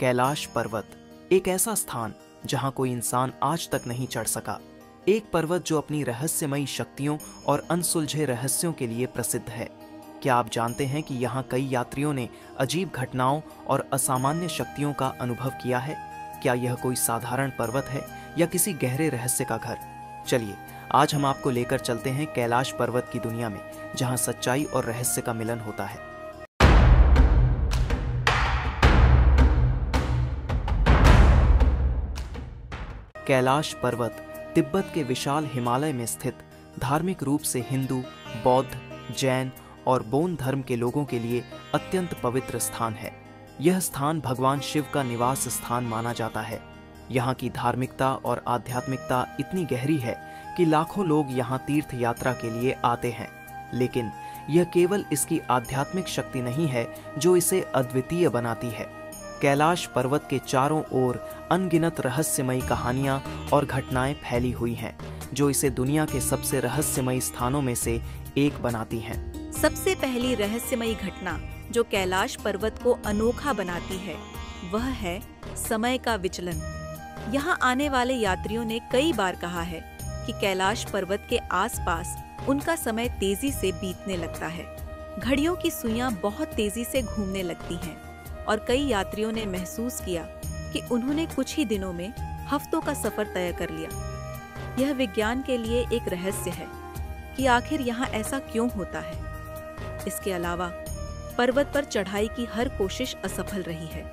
कैलाश पर्वत, एक ऐसा स्थान जहां कोई इंसान आज तक नहीं चढ़ सका। एक पर्वत जो अपनी रहस्यमयी शक्तियों और अनसुलझे रहस्यों के लिए प्रसिद्ध है। क्या आप जानते हैं कि यहाँ कई यात्रियों ने अजीब घटनाओं और असामान्य शक्तियों का अनुभव किया है? क्या यह कोई साधारण पर्वत है या किसी गहरे रहस्य का घर? चलिए, आज हम आपको लेकर चलते हैं कैलाश पर्वत की दुनिया में, जहाँ सच्चाई और रहस्य का मिलन होता है। कैलाश पर्वत तिब्बत के विशाल हिमालय में स्थित धार्मिक रूप से हिंदू, बौद्ध, जैन और बोन धर्म के लोगों के लिए अत्यंत पवित्र स्थान है। यह स्थान भगवान शिव का निवास स्थान माना जाता है। यहाँ की धार्मिकता और आध्यात्मिकता इतनी गहरी है कि लाखों लोग यहाँ तीर्थ यात्रा के लिए आते हैं। लेकिन यह केवल इसकी आध्यात्मिक शक्ति नहीं है जो इसे अद्वितीय बनाती है। कैलाश पर्वत के चारों ओर अनगिनत रहस्यमयी कहानियां और घटनाएं फैली हुई हैं, जो इसे दुनिया के सबसे रहस्यमयी स्थानों में से एक बनाती हैं। सबसे पहली रहस्यमयी घटना जो कैलाश पर्वत को अनोखा बनाती है, वह है समय का विचलन। यहाँ आने वाले यात्रियों ने कई बार कहा है कि कैलाश पर्वत के आसपास उनका समय तेजी से बीतने लगता है। घड़ियों की सुइयां बहुत तेजी से घूमने लगती हैं और कई यात्रियों ने महसूस किया कि उन्होंने कुछ ही दिनों में हफ्तों का सफर तय कर लिया। यह विज्ञान के लिए एक रहस्य है कि आखिर यहाँ ऐसा क्यों होता है। इसके अलावा पर्वत पर चढ़ाई की हर कोशिश असफल रही है।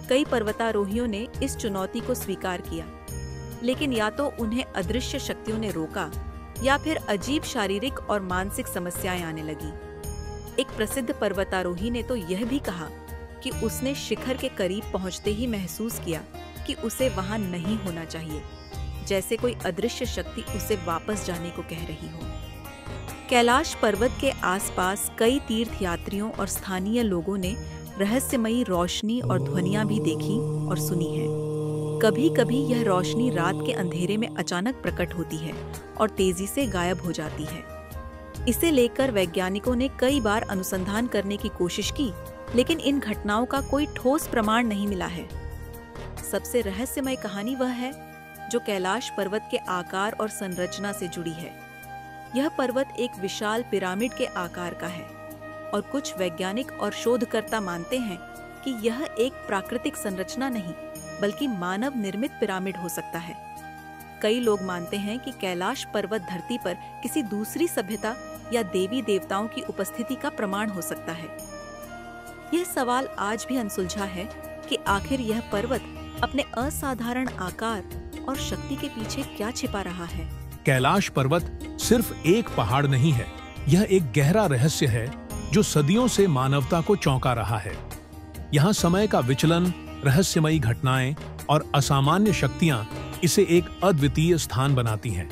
कई पर्वतारोहियों ने इस चुनौती को स्वीकार किया, लेकिन या तो उन्हें अदृश्य शक्तियों ने रोका या फिर अजीब शारीरिक और मानसिक समस्याएं आने लगी। एक प्रसिद्ध पर्वतारोही ने तो यह भी कहा कि उसने शिखर के करीब पहुंचते ही महसूस किया कि उसे वहां नहीं होना चाहिए, जैसे कोई अदृश्य शक्ति उसे वापस जाने को कह रही हो। कैलाश पर्वत के आसपास कई तीर्थ यात्रियों और स्थानीय लोगों ने रहस्यमयी रोशनी और ध्वनियां भी देखी और सुनी है। कभी कभी यह रोशनी रात के अंधेरे में अचानक प्रकट होती है और तेजी से गायब हो जाती है। इसे लेकर वैज्ञानिकों ने कई बार अनुसंधान करने की कोशिश की, लेकिन इन घटनाओं का कोई ठोस प्रमाण नहीं मिला है। सबसे रहस्यमय कहानी वह है जो कैलाश पर्वत के आकार और संरचना से जुड़ी है। यह पर्वत एक विशाल पिरामिड के आकार का है और कुछ वैज्ञानिक और शोधकर्ता मानते हैं कि यह एक प्राकृतिक संरचना नहीं, बल्कि मानव निर्मित पिरामिड हो सकता है। कई लोग मानते हैं कि कैलाश पर्वत धरती पर किसी दूसरी सभ्यता या देवी देवताओं की उपस्थिति का प्रमाण हो सकता है। यह सवाल आज भी अनसुलझा है कि आखिर यह पर्वत अपने असाधारण आकार और शक्ति के पीछे क्या छिपा रहा है। कैलाश पर्वत सिर्फ एक पहाड़ नहीं है, यह एक गहरा रहस्य है जो सदियों से मानवता को चौंका रहा है। यहाँ समय का विचलन, रहस्यमयी घटनाएं और असामान्य शक्तियां इसे एक अद्वितीय स्थान बनाती हैं।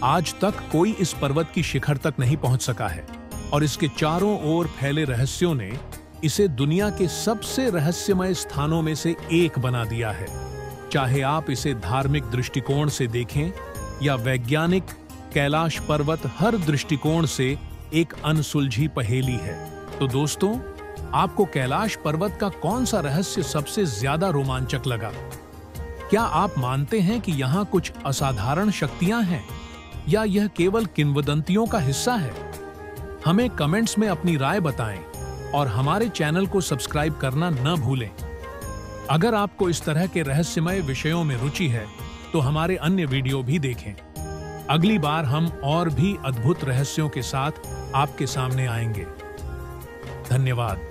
आज तक कोई इस पर्वत की शिखर तक नहीं पहुंच सका है और इसके चारों ओर फैले रहस्यों ने इसे दुनिया के सबसे रहस्यमय स्थानों में से एक बना दिया है। चाहे आप इसे धार्मिक दृष्टिकोण से देखें या वैज्ञानिक, कैलाश पर्वत हर दृष्टिकोण से एक अनसुलझी पहेली है। तो दोस्तों, आपको कैलाश पर्वत का कौन सा रहस्य सबसे ज्यादा रोमांचक लगा? क्या आप मानते हैं कि यहाँ कुछ असाधारण शक्तियां हैं या यह केवल किंवदंतियों का हिस्सा है? हमें कमेंट्स में अपनी राय बताएं और हमारे चैनल को सब्सक्राइब करना न भूलें। अगर आपको इस तरह के रहस्यमय विषयों में रुचि है तो हमारे अन्य वीडियो भी देखें। अगली बार हम और भी अद्भुत रहस्यों के साथ आपके सामने आएंगे। धन्यवाद।